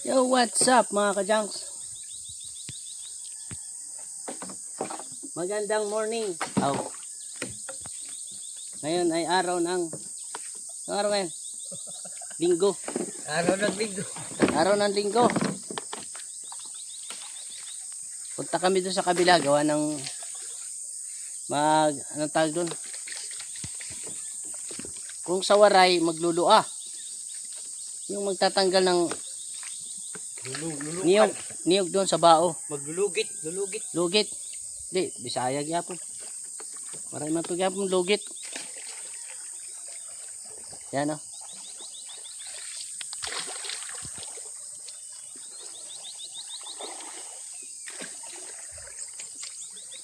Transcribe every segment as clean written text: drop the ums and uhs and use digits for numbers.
Yo, what's up mga ka-junks? Magandang morning. Ngayon ay araw ng... Anong araw ngayon? Linggo. Araw ng linggo. Araw ng linggo. Punta kami doon sa kabila. Gawa ng... Anong tawag doon? Kung sa waray, maglulua. Yung magtatanggal ng... Niyog doon sa bao. Maglulugit. Lugit. Di, Bisaya gyapon. Maray man to gyapon lugit. Yan o.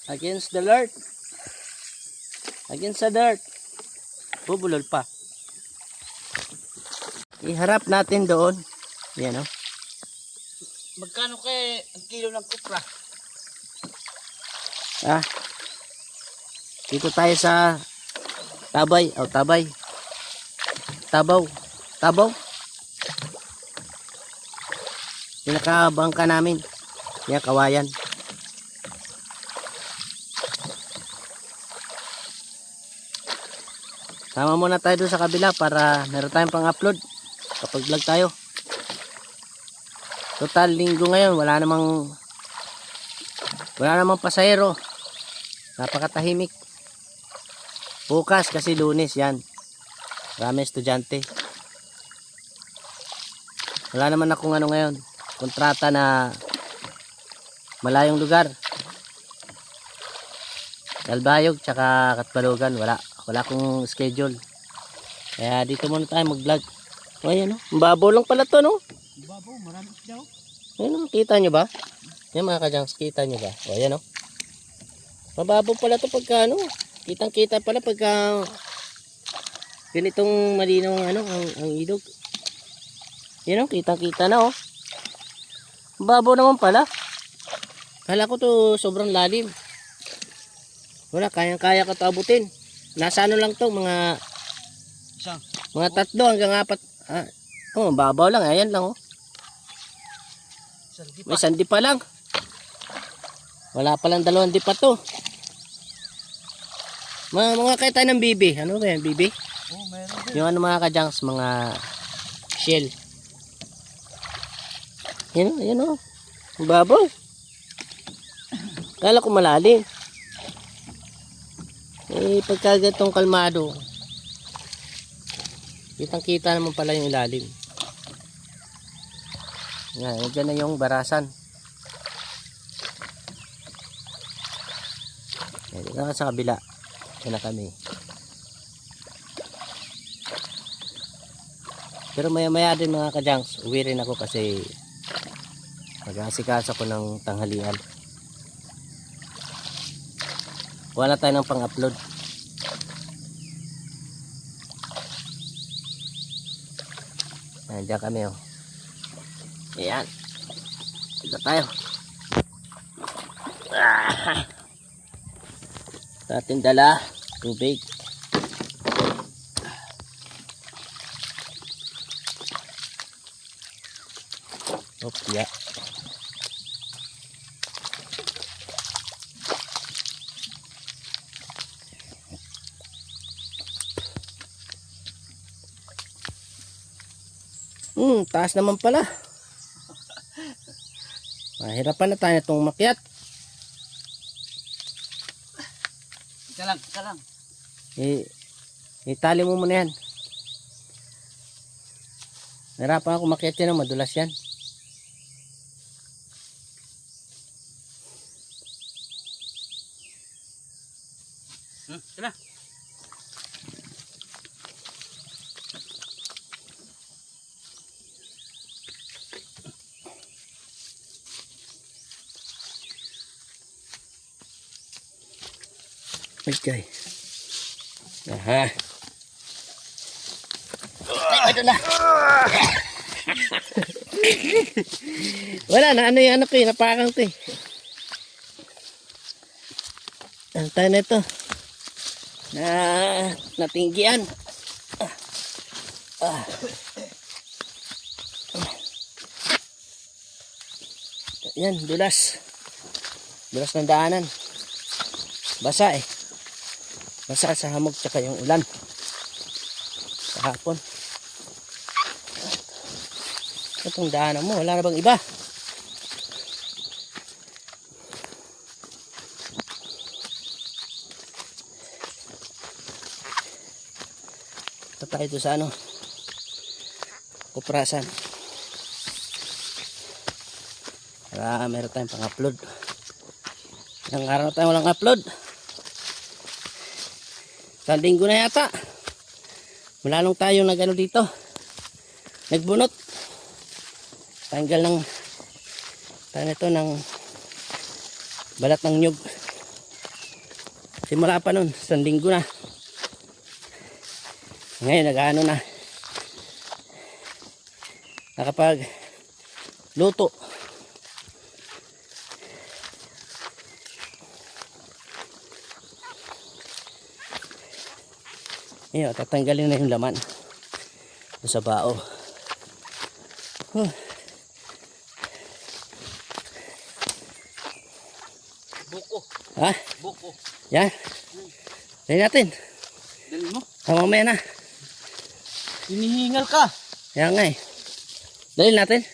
Against the dirt. Against the dirt. Bubulol pa. Iharap natin doon. Yan o. Magkano kaya ang kilo ng kupra? Dito tayo sa Tabay. Tabaw. Pinakabangka namin. Yan, kawayan. Sama muna tayo doon sa kabila para meron tayong pang-upload kapag vlog tayo. Total linggo ngayon, wala namang pasahero. Napakatahimik. Bukas kasi Lunes yan. Marami estudyante. Wala naman akong ngayon, kontrata na malayong lugar. Dalbayog tsaka Katbalogan, wala akong schedule. Kaya dito muna tayo mag-vlog. O ayan o, mababaw lang pala to no. Babaw, marami daw. Ayan o, kita nyo ba? Yan mga ka-junks, kita nyo ba? O ayan o. Mababaw pala to pagka ano. Kitang kita pala pagka ganitong malinaw ang ilog. Yan o, kitang kita na o. Mababaw naman pala. Kala ko to sobrang lalim. Wala, kayang-kaya ka to abutin. Nasa ano lang to, mga 3 hanggang 4. Mababaw lang, ayan lang o. May sandi pa lang. Wala palang 2 di pa to. Mga kaya tayo ng bibi. Ano ba yan, bibi? Oh, meron din. Yung ano mga ka-junks, mga shell. Yan o. Babaw. Kala ko malalim. Pagka ganitong kalmado, kitang kita naman pala yung ilalim. Yan, dyan na yung barasan. Yan, dito na sa kabila. Yan na kami. Pero maya din mga ka-junks, uwi rin ako kasi mag-aasikaso ko ng tanghalian. Wala tayo ng pang-upload. Diyan kami o. Ayan. Dito tayo. Sa ating dala, tubig. Yeah. Taas naman pala. Mahirapan na tayo itong makyat. Ika lang. Itali mo muna yan. Nahirapan ako makyat yan, madulas yan. Tara. Okay. Aha. Ito na. Wala na, ano yung anak ko eh, napakang to eh. Ano tayo na ito? Natinggian. Yan, dulas. Dulas ng daanan. Basa eh. Basa sa hamog tsaka yung ulan. Kahapon. Itong daanan mo, wala na bang iba? Ito tayo doon sa ano, kuprasan. Para meron tayong pang-upload. Ilang araw na tayo walang upload. Sa linggo na yata. Mula nung tayo nag-ano dito, nagbunot. Tanggal ng ito ng balat ng nyug. Simula pa nun, sa linggo na. Ngayon nag-ano na. Nakapag luto. Ngayon, tatanggalin na yung laman sa bao. Buko. Ha? Buko. Yan. Dali natin. Dali mo. Mamaya na. Hinihingal ka. Yan nga eh. Dali natin.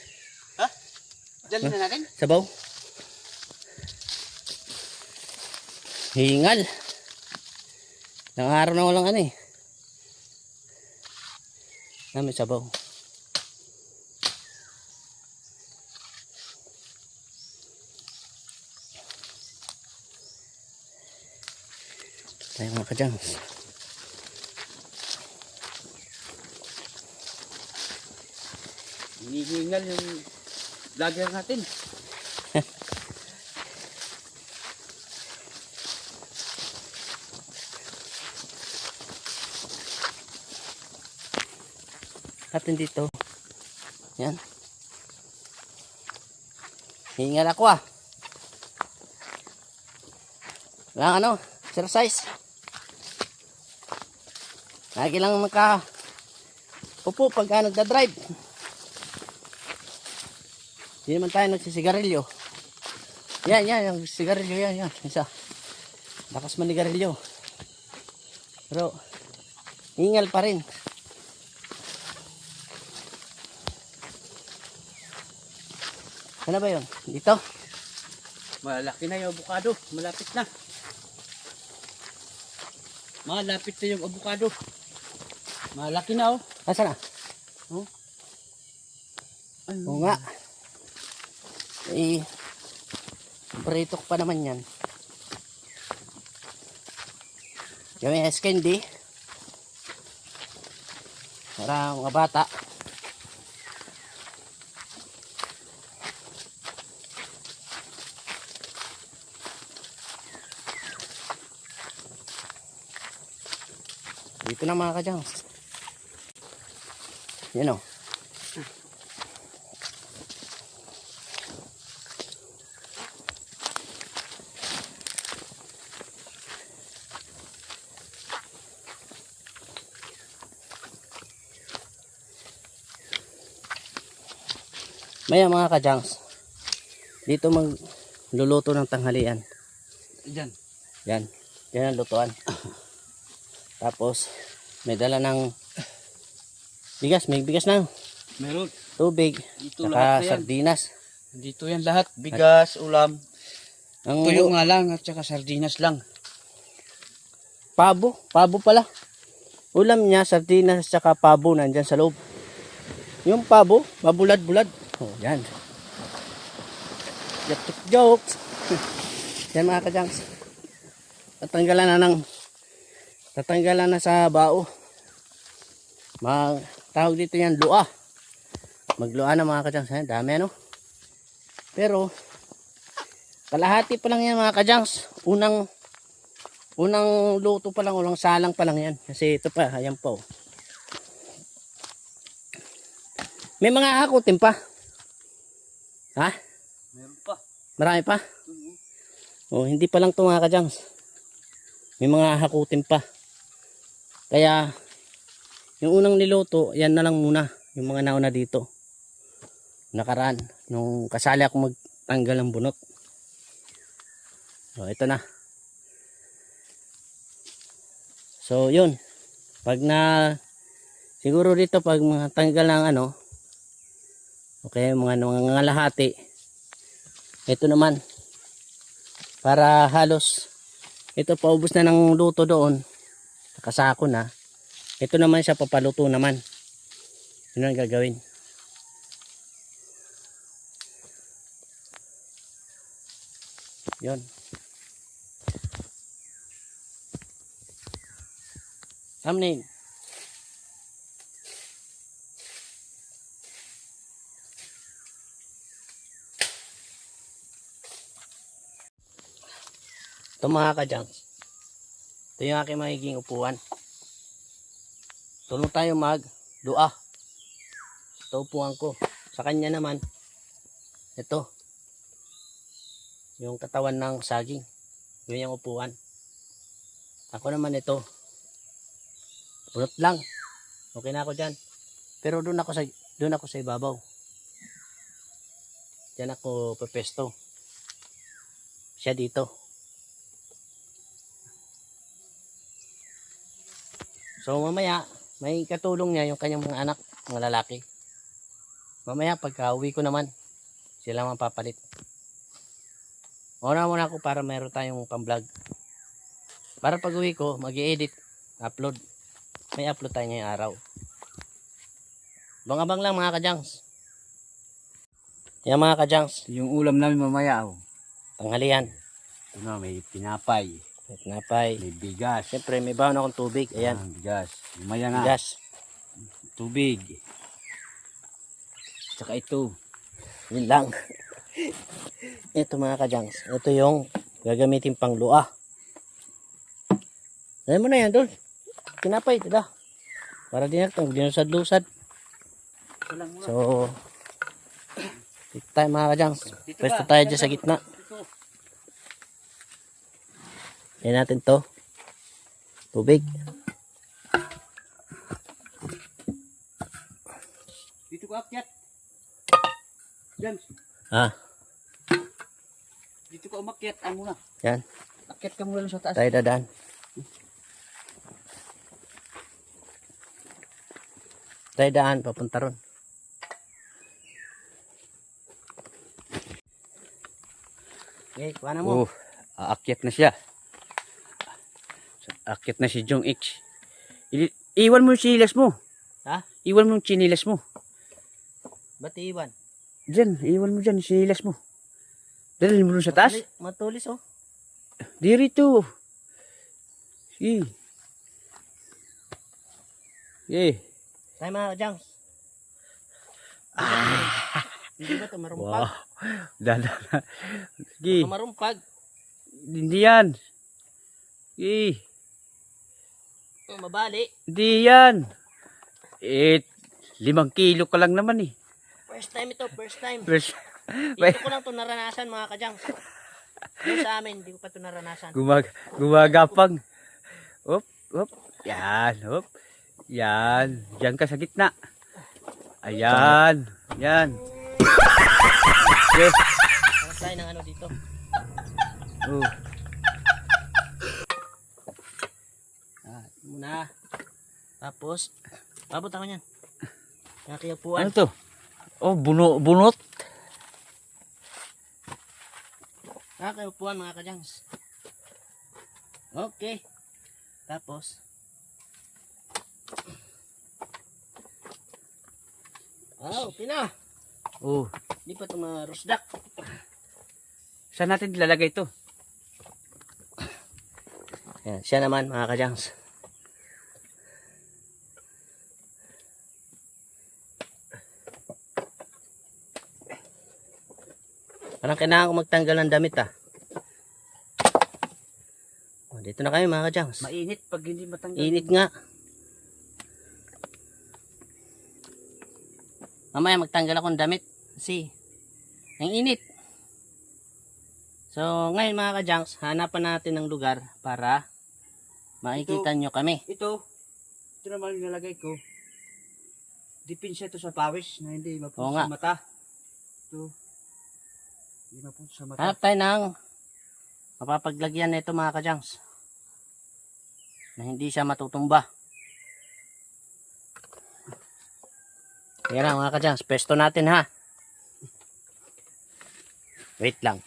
Ha? Dali na natin. Sabaw. Hingal. Nang araw na walang ano eh. May sabaw. Tayo mga kadyans. Hinihingal yung vlogger natin. Atin dito. Yan. Hingal ako ah. Lang ano, exercise. Lagi lang upo pag nagda-drive. Hindi naman tayo nagsisigarilyo. Yan, yung sigarilyo yan. Isa. Lakas manigarilyo. Pero, hingal pa rin. Ano ba yun? Dito? Malaki na yung avocado. Malapit na. Malapit na yung avocado. Malaki na oh. Asa na? Oh. Oo nga. Eh, prito ko pa naman yan. Yung candy. Para mga bata. Dito na mga kadyans. Yan o. Maya mga kadyans. Dito magluluto ng tanghalian. Diyan. Yan. Yan ang lutuan. Tapos, may dala ng bigas. May bigas na. Meron. Tubig. Dito lahat Saka na yan. sardinas. Dito yan lahat. Bigas, ulam. Ang Tuyo nga lang at saka sardinas lang. pabo. Pabo pala. Ulam niya, sardinas, saka pabo nandyan sa loob. Yung pabo, mabulad-bulad. Oh, yan. Jokes. Yan mga kadyans. Tatanggalan na sa bao. Tawag dito yan, lua. Maglua na mga kadyans. Dami ano. Pero, kalahati pa lang yan mga kadyans. Unang luto pa lang, unang salang pa lang yan. Kasi ito pa, ayan pa oh. May mga hakutin pa. Ha? Meron pa. Marami pa? Oh, hindi pa lang ito mga kadyans. May mga hakutin pa. Kaya, yung unang niluto, yan na lang muna. Yung mga nauna dito. Nakaraan. Nung kasali ako tanggal ang bunot. So, ito na. So, yun. Pag siguro dito, pag tanggal ng ano, okay, mga nangalahati, ito naman, para halos, ito paubos na ng luto doon, nakasako na, ito naman siya papaluto naman. Yun ang gagawin. Yun. Thumbnail. Ito mga kadyans. Ito yung aking magiging upuan. Tulong tayo mag-dua. Ito upuan ko. Sa kanya naman, ito. Yung katawan ng saging. Yun yung upuan. Ako naman ito. Bunot lang. Okay na ako dyan. Pero doon ako sa ibabaw. Diyan ako pepesto. Siya dito. So mamaya, may katulong niya yung kanyang mga anak, mga lalaki. Mamaya pagka uwi ko naman, sila mapapalit. Una muna ako para mayroon tayong pang-vlog. Para pag uwi ko, mag-i-edit, upload. May upload tayo ngayong araw. Abang-abang lang mga kajangs. Yan mga kajangs. Yung ulam namin mamaya, oh. Tanghalian. Ito na, may pinapay, May tinapay. may bigas. Siyempre may baon akong tubig. Ayan. Bigas. Mamaya na. Bigas. Tubig. Tsaka ito. Yun lang. Ito mga kajangs. Ito yung gagamitin pang lua. Ayan mo na yan doon. Tinapay. Tada. Para dinagtang. Dinusad-lusad. So, dito tayo mga kajangs. Pwesto tayo dyan sa gitna. Yan natin to. Tubig. Dito ka akyat. Diyan. Ah, Dito ka umakyat. Ano na? yan. Akyat ka muna sa taas. Tayo dadaan. Tayo daan. Papunta ron. Okay, kuha na mo. Oh, aakyat na siya. Aakyat na si Jong X. Iwan mo yung chinilas mo. Ha? Iwan mo yung chinilas mo. Ba't iiwan? Diyan, iwan mo dyan yung chinilas mo. Dalhin mo dun sa taas. Matulis oh. Di rito. Si. Eh. Tayo mga kajangs. Hindi ba ito marumpag? Wow. Dada. Sige. Ito marumpag. Hindi yan. Sige. Ito mabali. Hindi yan. 5 kilo ka lang naman eh. First time ito. First time. First, Dito ko lang ito naranasan mga kajangs. Doon sa amin, hindi ko pa ito naranasan. gumagapang. Hop, hop. Yan, hop. Yan. Diyan ka sa gitna. Ayan. Yan. Okay. Tapos tayo ng ano dito. Oh. Muna. Tapos, abot ako niyan. Ano Nakiupuan. to? Oh, bunot. Nakiupuan mga kajangs. Okay. Tapos, okay na. Oh. Hindi pa ito marusdak. Saan natin ilalagay ito? Yan, siya naman mga kajangs. Parang kailangan ko magtanggal ng damit ah. O, dito na kayo mga kajangs. Mainit pag hindi matanggal. Init nga. Mamaya magtanggal ako ng damit. Kasi, ang init. So, ngayon mga kajangs, hanapan natin ng lugar para makikita nyo kami. Ito naman yung nalagay ko. Depensa ito sa pawis na hindi Oo mapunta nga. sa mata. Ito. Hindi mapunta sa mata. Hanap tayo ng mapapaglagyan na ito mga kajangs. Na hindi siya matutumba. Yan na mga kajangs. Pesto natin ha. Wait lang.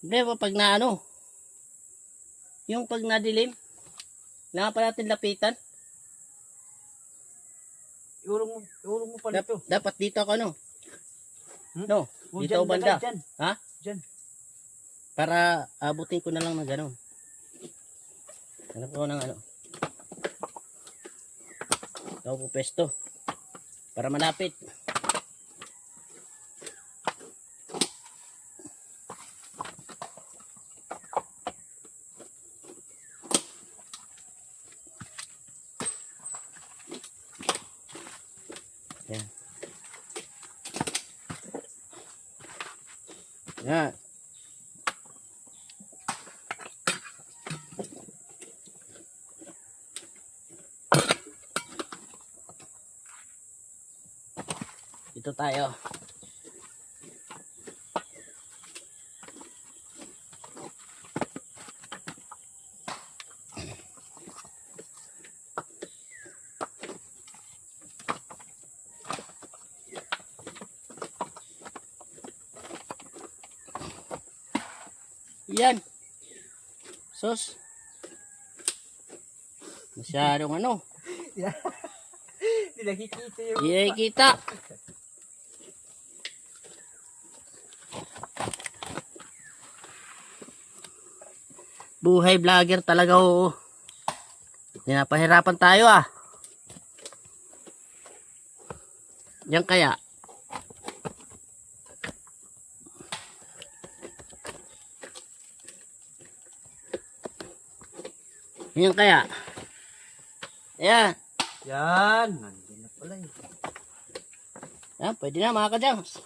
Hindi ba pag na ano? Yung pag nadilim. Kailangan pa natin lapitan. Iulong mo pala ito. Dapat dito ako ano. No, Oh, dito dyan, o banda. dyan. Ha? Dyan. Para abutin ko na lang ng gano'n. Hanap ko ng ano. Ito po pesto. Para malapit. Yan. Yan. Dito tayo. Yan. Sus. Masyadong ano. Hindi nakikita yung... Hindi kita. Buhay vlogger talaga oo. Pinapahirapan tayo ah. Yan kaya. Yan kaya. Ayan. Yan. Nandun na pala eh. Yan, pwede na mga kajangs.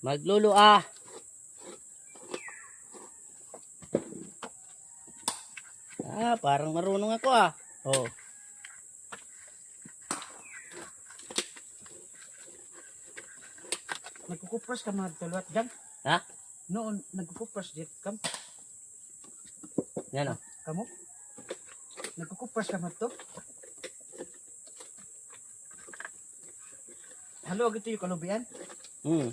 Maglulu ah. Parang marunong ako ah. Oh. Nagkukupras ka mga talwat dyan. Ha? Noon, nagkukupras dyan. Yan oh. Kamu? Nagkukupras ka mga to. Halo, agito yung kalubian. Hmm.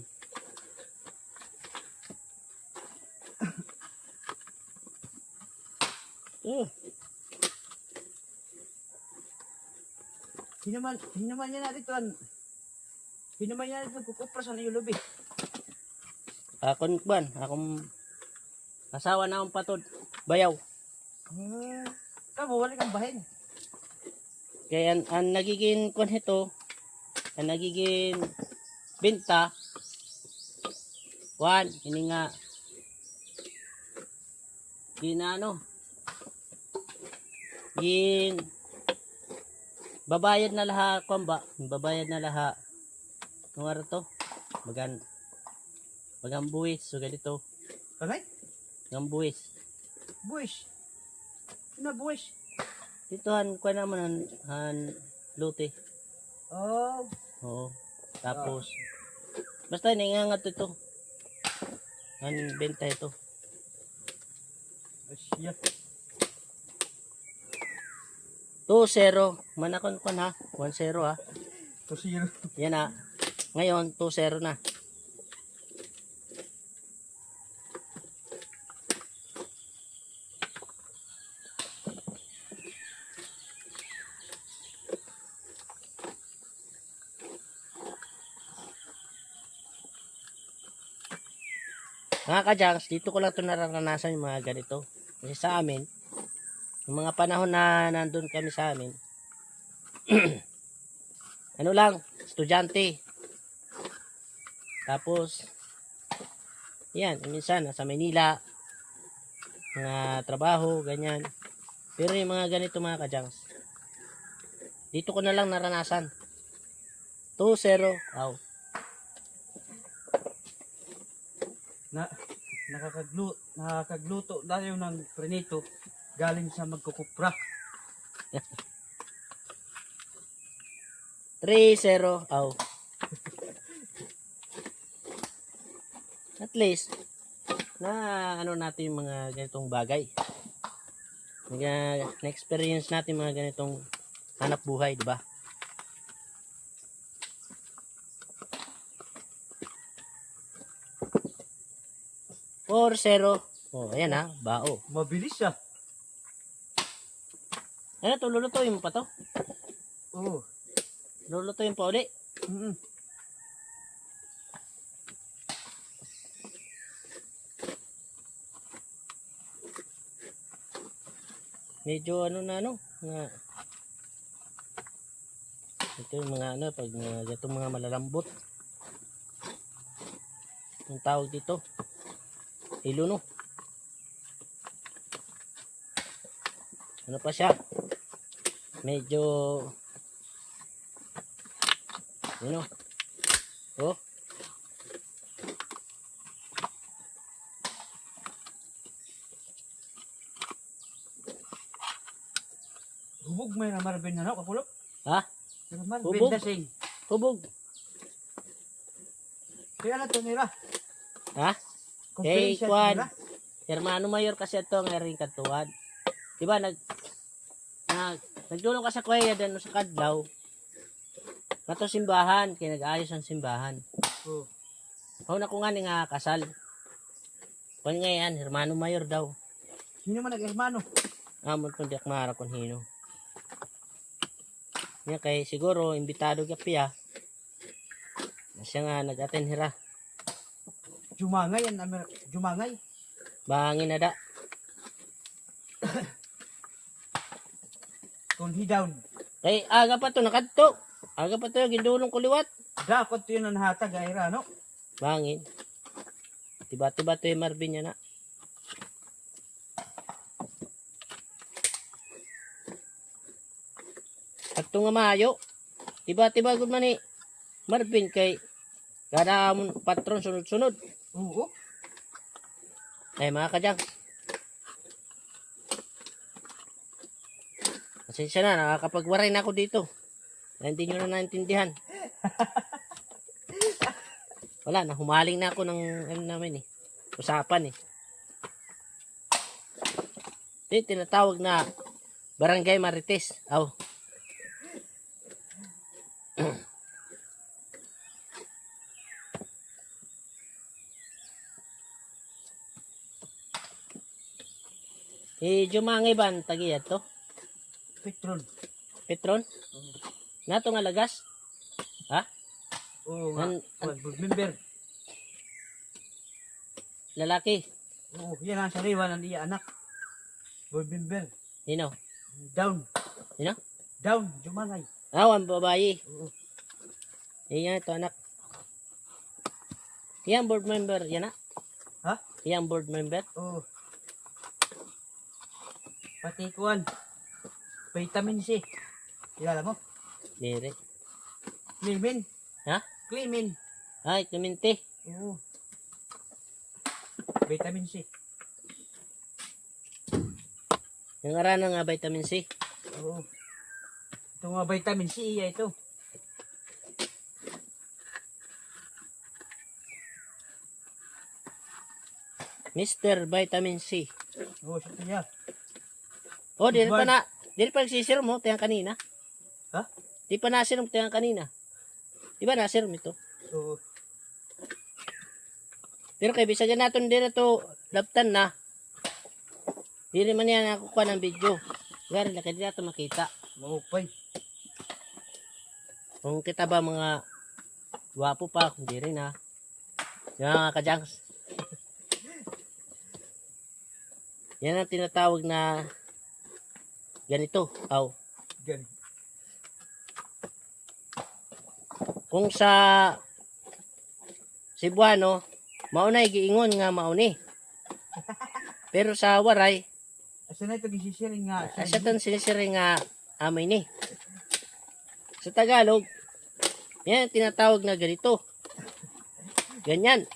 Hinaman niya natin tuan. Hinaman niya natin kukupras ano yung lubi. Akong ban, akong asawa na akong patod. Bayaw. Kamu, wala kang bahin. Kaya ang nagiging kwan ito, ang nagiging benta, kwan, ini nga, ginano, gin, babayad na laha, kwan ba, babayad na laha, kung ano to, bagang buwis, so ganito, Kamay? bagang buwis. Buwish. Sino buwish? Dito han, kwan naman, han, luti. Oh. Oo. Tapos, basta nangangat ito. Ang benta ito. Asya. 2-0. Manakon kon ha. 1-0 ha. 2-0. Yan ha. Ngayon, 2-0 na. Mga kajangs, dito ko lang ito nararanasan yung mga ganito. Kasi sa amin, yung mga panahon na nandun kami sa amin, ano lang, estudyante. Tapos, yan, minsan nasa Manila, mga trabaho, ganyan. Pero yung mga ganito mga kajangs, dito ko na lang naranasan. 2-0, aw. Nakakagluto tayo ng prenito galing sa magkukupra. 3-0. Aw. At least, na ano natin yung mga ganitong bagay. Na-experience natin mga ganitong hanap buhay, di ba? 4-0. Oh, ayan ha, bao. Mabilis ah. Ano to, lulutuin mo pa to? Oo. Lulutuin pa uli. Mm. Medyo ano na ano, nga ito yung mga ano, pag itong mga malalambot. Ang tawag dito, iluno. Ano pa siya? Medyo ano? Oh. Hubog may namarabin na no, kakulop. Ha? Namarabin Hubog? dasing. Hubog. Kaya na to nila. Ha? Conference Kwan. nila. Hermano Mayor kasi ito ang ring katuwad. Diba nagdulong ka sa kuya dan sa kadlaw. Nato simbahan, kaya nag-ayos ang simbahan. Oo. Ako na ko nga nga kasal. Kung ngayon, Hermano Mayor daw. Sino man nag-hermano? Amon kung di akmara kung hino. Nga kay siguro, imbitado ka piya. Siya nga nag-attend hira. Jumangay yan, Jumangay. Bangin na da. Kung down. Kay aga pa to nakadto. Aga pa to gindulong ko liwat. Dapat to yun ang hatag, ayra, no? Bangin. Tiba-tiba to yung Marvin niya na. At nga maayo. Tiba-tiba gud man ni Marvin kay kada amon patron sunod-sunod. Oo. Ay mga kadyang. Pasensya na, nakakapagwaray na ako dito. Hindi nyo na naintindihan. Wala, nahumaling na ako ng ano namin eh. Usapan eh. Ito tinatawag na Barangay Marites. Aw. Jumangay ba ang tagiya to? Petron. Petron? Nato nga lagas? Ha? Oo nga. Board member. Lalaki? Oo, yan ang sariwa ng iya anak. Board member. Nino? Down. Nino? Down, Jumangay. Ang babayi. Oo. Iyan ito anak. Iyan board member. Yan na? Ha? Iyan board member? Oo. Pati kuwan. Vitamin C. Kilala mo? Dire. Clemin. Ha? Clemin. Ay, kuminti. Oo. Vitamin C. Yung arana nga vitamin C. Oo. Ito nga vitamin C, iya ito. Mr. Vitamin C. Oo, siya niya. Oh, di pa na. Di pa nagsisirom mo, tiyang kanina. Ha? Di pa nasirom tiyang kanina. Di ba nasirom ito? Oo. Pero kay bisagan natin din ito, laptan na. Di naman yan nakukuha ng video. Gari, laki din natin makita. Maupay. Kung kita ba mga gwapo pa, kung di rin ha. Yan mga kajangs. Yan ang tinatawag na ganito. Aw. Gan. Kung sa Cebuano, maunay giingon nga mauni. Pero sa Waray, Asa na ito gisisiring nga. asa tan sinisiring nga amay ni. Sa Tagalog, yan ang tinatawag na ganito. Ganyan.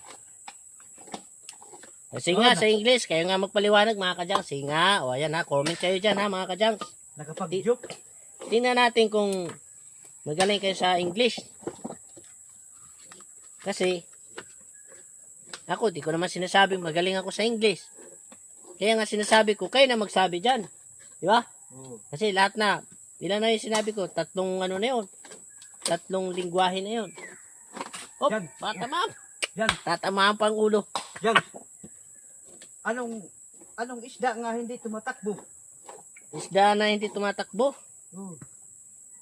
Kasi nga sa English, kayo nga magpaliwanag mga kajang. Sige nga, o ayan ha, comment kayo dyan ha mga kajang. Nakapag-joke. Tingnan natin kung magaling kayo sa English. Kasi, ako, di ko naman sinasabing magaling ako sa English. Kaya nga sinasabi ko, kayo na magsabi dyan. Di ba? Oo. Kasi lahat na, ilan na yung sinabi ko, 3 ano na yun. 3 lingwahe na yun. Hop, Yan. patamam. Yan, Tatamaan pang ulo. yan. Anong isda nga hindi tumatakbo? Isda na hindi tumatakbo. Oo.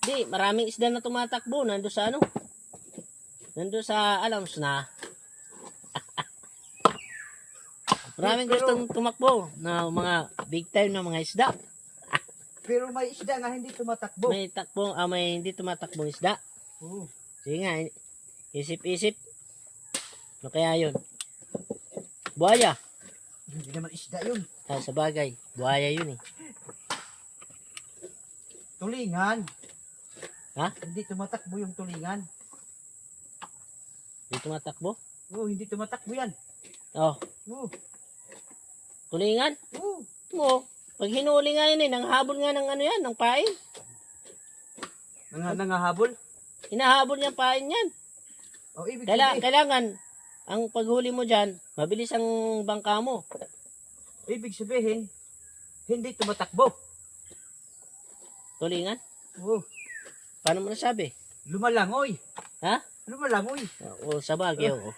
Di, maraming isda na tumatakbo. Nando sa ano? Nando sa alams na. Maraming gustong tumakbo na mga big time na mga isda. Pero may isda nga hindi tumatakbo. May hindi tumatakbong isda. Oo. Sige nga, isip-isip. Ano kaya yun? Buhaya. Hindi naman isda yun. Ah, sa bagay, buhaya yun eh. Tulingan. Ha? Hindi tumatakbo yung tulingan. Hindi tumatakbo? Oo, hindi tumatakbo yan. Oh, Oo. tulingan? Oo. Oo. Pag hinuli nga yun eh, nanghabol nga ng ano yan, ng pain. Nangahabol. Hinahabol niya ang pain yan. O, ibig sabihin, Kailangan, ang paghuli mo dyan, mabilis ang bangka mo. hindi tumatakbo. Tulingan? Oo. Paano mo nasabi? Lumalangoy. Ha? Lumalangoy. O, sa bagay, oo.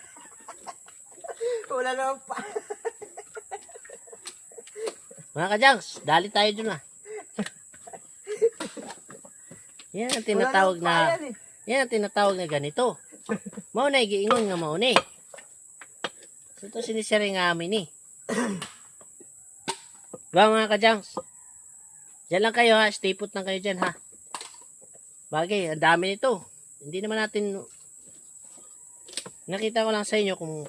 Wala naman pa. Mga kajangs, dali tayo dun ah. Yan ang tinatawag Wala naman pa na, yan eh. yan ang tinatawag na ganito. Maunay, giingon nga maunay. So, ito sinisiri nga amin eh. Ba mga kajangs? Diyan lang kayo ha, stay put lang kayo dyan ha. Bagay, ang dami nito. Hindi naman natin, nakita ko lang sa inyo kung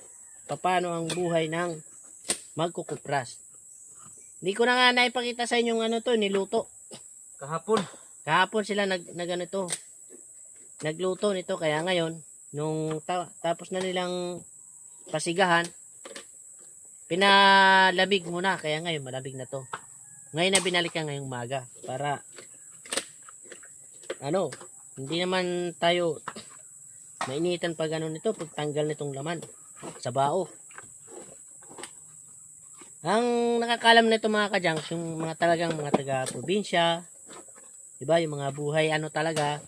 paano ang buhay ng magkukupras. Hindi ko na nga naipakita sa inyo ano to, niluto. Kahapon. Kahapon sila nagluto nito, kaya ngayon, nung tapos na nilang pasigahan, pinalamig muna, kaya ngayon malamig na to. Ngayon na binalikan ngayong umaga, para, hindi naman tayo mainitan pag nito, pag tanggal nitong laman sa bao. Ang nakakalam nito mga kajangs, yung mga talagang mga taga-probinsya, diba, yung mga buhay talaga,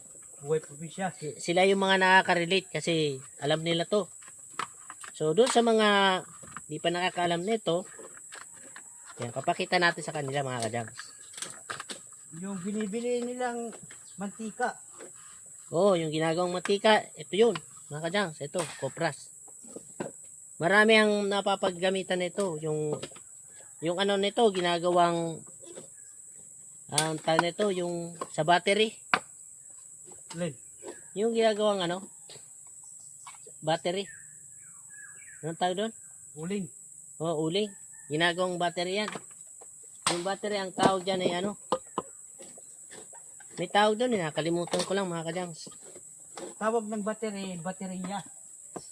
Buhay probinsya. sila yung mga nakaka-relate kasi alam nila to. So, doon sa mga di pa nakakaalam nito, yan, papakita natin sa kanila mga kajangs. Yung binibili nilang mantika. Oo, yung ginagawang mantika, ito yun, mga kajangs, ito, kopras. Marami ang napapaggamitan nito, yung nito, ginagawang, tawag nito, yung sa battery. Len. Yung ginagawang battery. Anong tawag doon? Uling. Oo, uling. Ginagawang battery yan. Yung battery, ang tawag dyan ay may tawag doon, nakalimutan ko lang mga kajangs. Tawag ng baterya.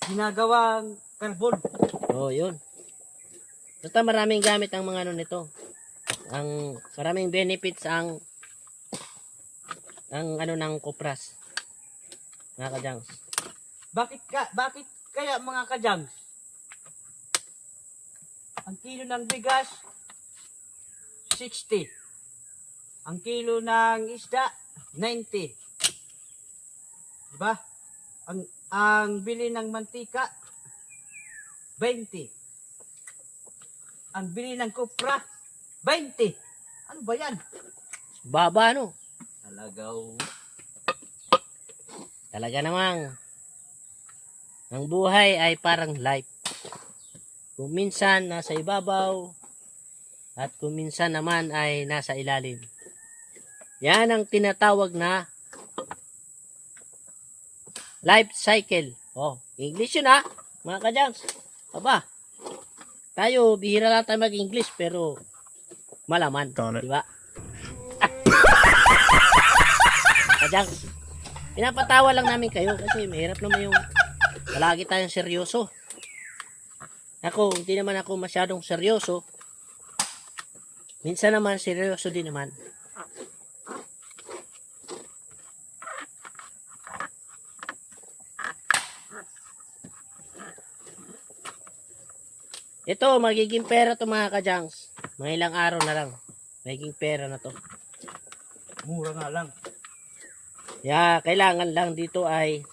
Ginagawang carbon. Oo, yun. Basta maraming gamit ang mga nito. Maraming benefits ang ng kopras. Mga kajangs. Bakit kaya mga kajangs? Ang kilo ng bigas 60. Ang kilo ng isda 90. Diba? Ang bili ng mantika 20. Ang bili ng kopra 20. Ano ba yan? Baba Talaga namang ang buhay ay parang life. Kung minsan nasa ibabaw at kung minsan naman ay nasa ilalim. Yan ang tinatawag na life cycle. Oh, English yun mga kajangs. Aba, tayo bihira lang tayo mag-English pero malaman, di ba? Kajangs, pinapatawa lang namin kayo kasi mahirap naman yung palagi tayong seryoso. Ako, hindi naman ako masyadong seryoso. Minsan naman seryoso din naman. Ito, magiging pera to mga kajangs. Mga ilang araw na lang. Magiging pera na to. Mura nga lang. Kailangan lang dito ay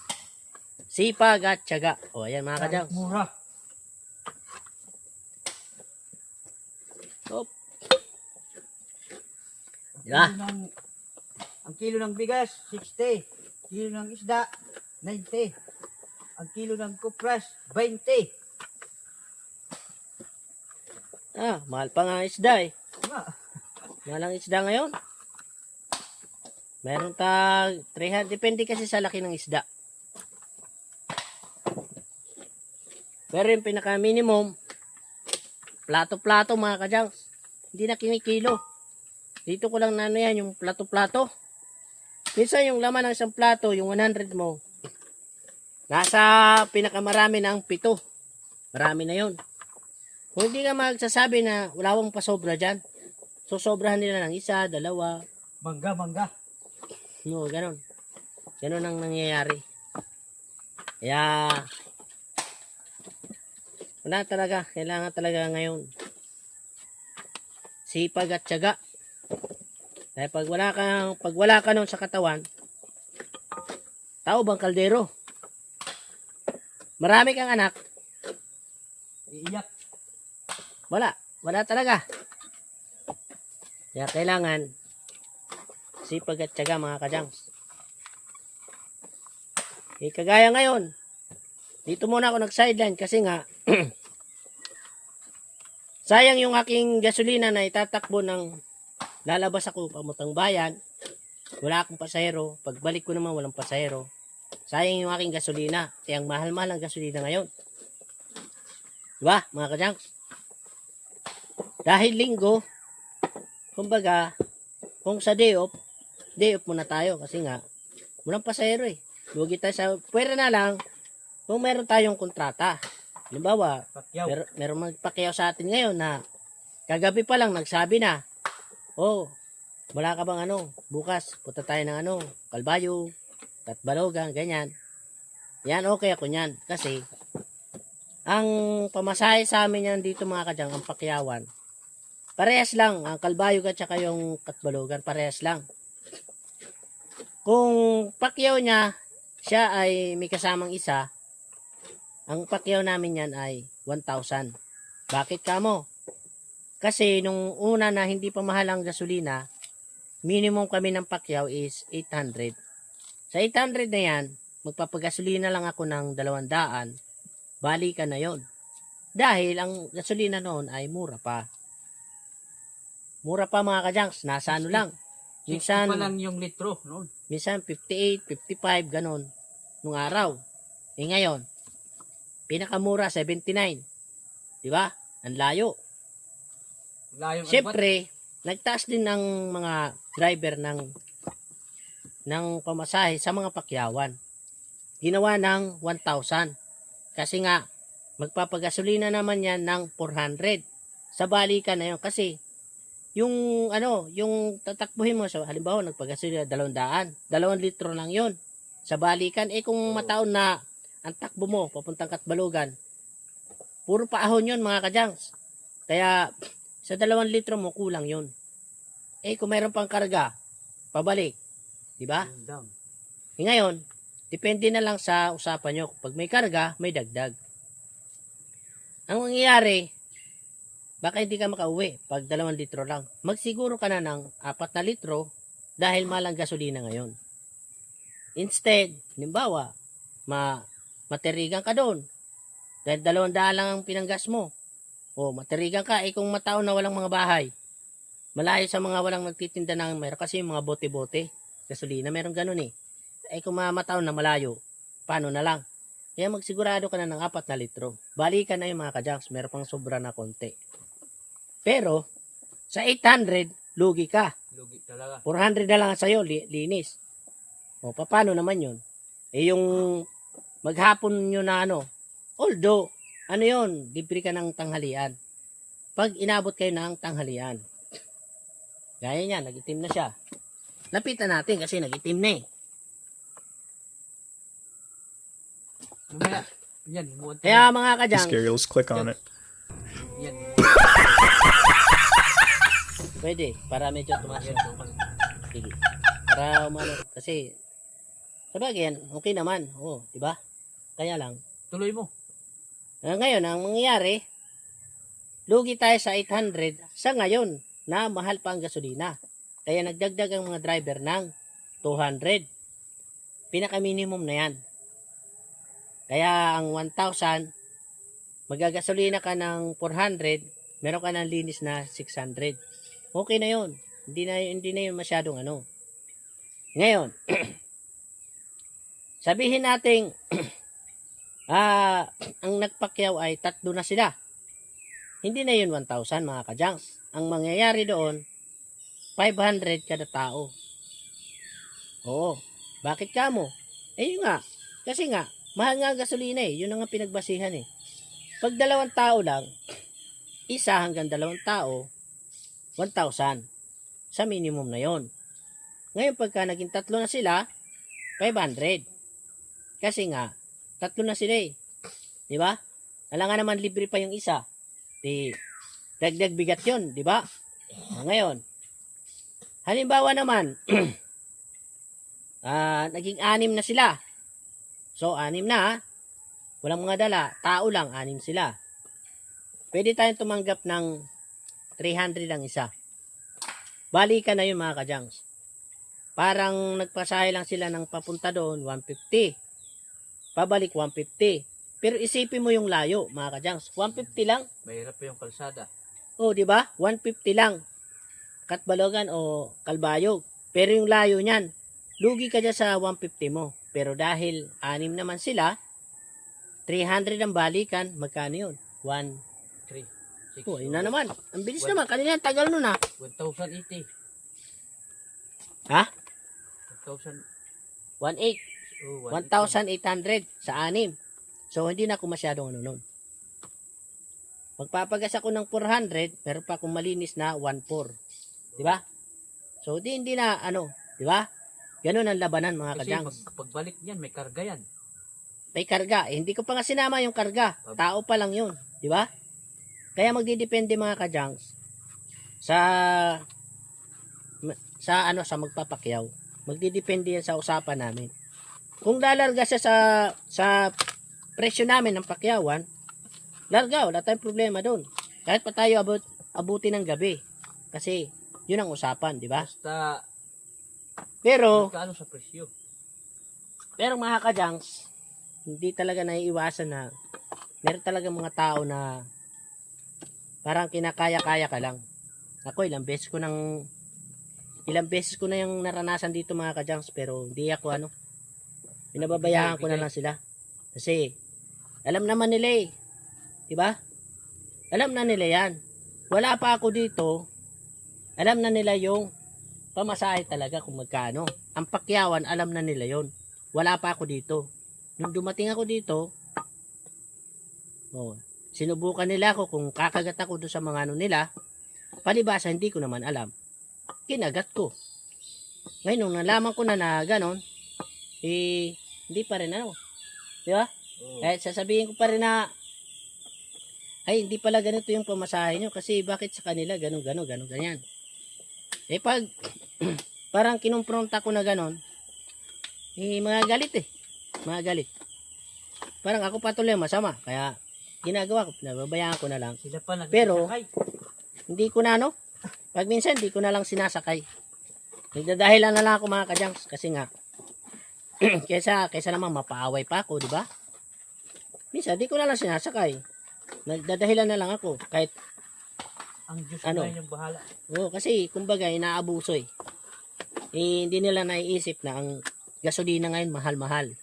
sipag at tiyaga. O, ayan mga kajangs. Mura. Op. Ang kilo ng bigas, 60. Kilo ng isda, 90. Ang kilo ng kupras, 20. Mahal pa nga ang isda eh. Nga. Mahal ang isda ngayon. Meron tag 300. Depende kasi sa laki ng isda. Pero yung pinaka-minimum, plato-plato mga kajangs. Hindi na kinikilo. Dito ko lang na ano yan, yung plato-plato. Minsan yung laman ng isang plato, yung 100 mo, nasa pinakamarami ng 7. Marami na yun. Kung hindi ka magsasabi na wala akong pasobra dyan, so sobrahan nila ng 1, 2. Mangga. No, ganun. Ganun ang nangyayari. Kaya, wala talaga. Kailangan talaga ngayon. Sipag at tiyaga. Dahil pag wala ka nun sa katawan, tao bang kaldero? Marami kang anak, Iiyak. wala talaga. Kaya kailangan sipag at tiyaga mga kajangs. Kagaya ngayon, dito muna ako nag-sideline kasi nga sayang yung aking gasolina na itatakbo ng lalabas ako pamutang bayan. Wala akong pasahero. Pagbalik ko naman walang pasahero. Sayang yung aking gasolina. Kaya ang mahal-mahal ang gasolina ngayon. Diba mga kajangs? Dahil linggo, kumbaga, kung sa day off muna tayo. Kasi nga, walang pasahero eh. Lugi tayo sa, pwera na lang kung meron tayong kontrata. Halimbawa, Pakyaw. meron magpakyaw sa atin ngayon na kagabi pa lang nagsabi na, wala ka bang bukas, punta tayo ng Kalbayo, Tatbalogan, ganyan. Yan, okay ako niyan. Kasi, ang pamasahe sa amin yan dito mga kadyang, ang pakyawan, parehas lang. Ang Kalbayo at saka yung Tatbalogan, parehas lang. Kung pakyaw niya, siya ay may kasamang isa, ang pakyaw namin yan ay 1,000. Bakit kamo? Kasi nung una na hindi pa mahal ang gasolina, minimum kami ng pakyaw is 800. Sa 800 na yan, magpapagasolina lang ako ng 200, balikan na yon. Dahil ang gasolina noon ay mura pa. Mura pa mga kajangs, nasa lang. 60 pa lang yung litro noon. Minsan 58, 55, ganon, nung araw. Ngayon, pinakamura 79. Diba? Ang layo. Siyempre, nagtaas din ng mga driver ng pamasahe sa mga pakyawan. Ginawa ng 1,000. Kasi nga, magpapagasolina naman yan ng 400. Sa balikan na yun. Kasi, yung tatakbuhin mo, so, halimbawa, nagpagasolina 200. 2 litro lang yun. Sa balikan, kung mataon na ang takbo mo, papuntang Katbalogan, puro paahon yun mga kajangs. Kaya, sa 2 litro mo, kulang yun. Kung mayroon pang karga, pabalik. Diba? Ngayon, depende na lang sa usapan nyo. Pag may karga, may dagdag. Ang mangyayari, baka hindi ka makauwi pag 2 litro lang. Magsiguro ka na ng 4 na litro dahil malang gasolina ngayon. Instead, halimbawa, matirigan ka doon. Dahil 200 lang ang pinanggas mo. Matirigan ka. Kung mataon na walang mga bahay, malayo sa mga walang nagtitinda ng meron kasi yung mga bote-bote. Gasolina, meron ganun eh. Kung mataon na malayo, paano na lang? Kaya magsigurado ka na ng 4 na litro. Balikan na yung mga kajangs, meron pang sobra na konti. Pero, sa 800, lugi ka. Lugi talaga. 400 na lang sa'yo, linis. Paano naman yun? Yung maghapon nyo na although, yun, libre ka ng tanghalian. Pag inabot kayo ng tanghalian, gaya niya, nag-itim na siya. Lapitan natin kasi nag-itim na eh. Mamaya, yan, Kaya mga Be kadyang, scary. Let's click on it. Yan. Pwede, para medyo tumaas. Yan. Tumal. Sige. Para umano, kasi sabagay yan, okay naman. Oo, di ba? Kaya lang, Tuloy mo. ngayon, ang mangyayari, lugi tayo sa 800 sa ngayon na mahal pa ang gasolina. Kaya nagdagdag ang mga driver ng 200. Pinaka-minimum na yan. Kaya ang 1,000, magagasolina ka ng 400, meron ka ng linis na 600. Okay na yun. Hindi na yun masyadong ano. Ngayon, sabihin natin, ang nagpakyaw ay 3 na sila. Hindi na yun 1,000 mga kajangs. Ang mangyayari doon, 500 kada tao. Oo. Bakit ka mo? Yun nga. Kasi nga, mahal nga ang gasolina eh. Yun ang nga pinagbasihan eh. Pag 2 tao lang, 1 hanggang 2 tao, 1,000. Sa minimum na yon. Ngayon pagka naging 3 na sila, 500. Kasi nga, 3 na sila eh. Di ba? Alam nga naman libre pa yung isa. Di, dagdag bigat yun, di ba? Ngayon, halimbawa naman, naging 6 na sila. So, 6 na, walang mga dala, tao lang, 6 sila. Pwede tayong tumanggap ng 300 ang isa. Balikan na yun mga kajangs. Parang nagpasahe lang sila ng papunta doon, 150. Pabalik, 150. Pero isipin mo yung layo, mga kajangs. 150 lang. Mahirap pa yung kalsada. Oh, di ba? 150 lang. Katbalogan o Kalbayog. Pero yung layo niyan, lugi ka dyan sa 150 mo. Pero dahil 6 naman sila, 300 ang balikan, magkano yun? 3, 6, Oh, yun na naman. Ang bilis naman. Kanina, tagal nun ha. 1,080. Ha? 1,000. 1,800. Oh, 1,800 sa 6. So, hindi na ako masyadong ano nun. Magpapagas ako ng 400, pero pa akong malinis na 1,400. Di ba? So, hindi na, ano, di ba? Ganun ang labanan, mga Kasi kajangs. pagbalik niyan, may karga yan. May karga. Hindi ko pa nga sinama yung karga. Tao pa lang yun. Di ba? Kaya magdidepende, mga kajangs, sa magpapakyaw. Magdidepende yan sa usapan namin. Kung lalarga siya sa presyo namin ng pakyawan, larga, wala tayong problema doon. Kahit pa tayo abuti ng gabi. Kasi, yun ang usapan, di ba? Basta, Pero, magkaano sa presyo. mga kajangs, hindi talaga naiiwasan na meron talaga mga tao na parang kinakaya-kaya ka lang. Ako, ilang beses ko na yung naranasan dito mga kajangs, pero hindi ako pinababayaan ko na lang sila. Kasi, alam naman nila eh. Diba? Alam na nila yan. Wala pa ako dito, alam na nila yung pamasahe talaga kung magkano. Ang pakyawan, alam na nila yon. Wala pa ako dito. Nung dumating ako dito, sinubukan nila ako kung kakagat ako doon sa mga nila. Palibasa, hindi ko naman alam. Kinagat ko. Ngayon, nung nalaman ko na ganon, hindi pa rin Di ba? Kahit sasabihin ko pa rin na, ay, hindi pala ganito yung pamasahe nyo kasi bakit sa kanila ganun, ganyan. Pag parang kinumpronta ko na ganon, mga galit. Parang ako patuloy masama. Kaya, ginagawa ko, nababayaan ko na lang. Sila pa Pero, nagsasakay. hindi ko na pag minsan, hindi ko na lang sinasakay. Nagdadahilan na lang ako mga kajangs. Kasi nga, kaysa naman mapaaway pa ako, di ba? Minsan, di ko na lang sinasakay. Nagdadahilan na lang ako. Kahit, Ang Diyos na yung bahala. kasi, kumbaga, inaabuso eh. Hindi nila naiisip na ang gasolina ngayon mahal-mahal.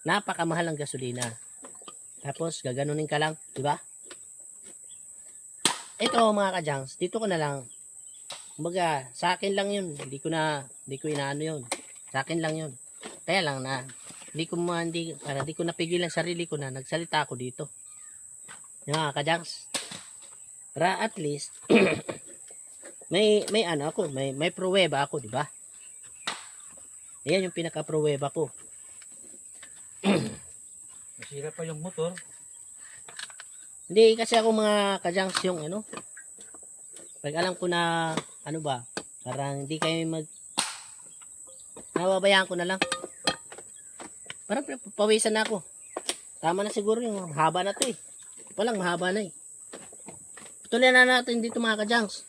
Napakamahal ang gasolina. Tapos, gaganunin ka lang, di ba? Ito mga kajangs, dito ko na lang. Kumbaga, sa akin lang yun. Hindi ko inaano yun. Sa akin lang yun. Kaya lang na, hindi ko napigilan sarili ko na nagsalita ako dito. Yung mga kajangs. Para at least, may pruweba ako, di ba? Ayan yung pinaka-pruweba ko. Masira pa yung motor. Hindi kasi ako mga kajangs yung ano. Pag alam ko na ano ba, parang hindi kayo nababayaan ko na lang. Parang pawisan na ako. Tama na siguro yung haba na to eh. Palang mahaba na eh. Tuloy na natin dito mga kajangs.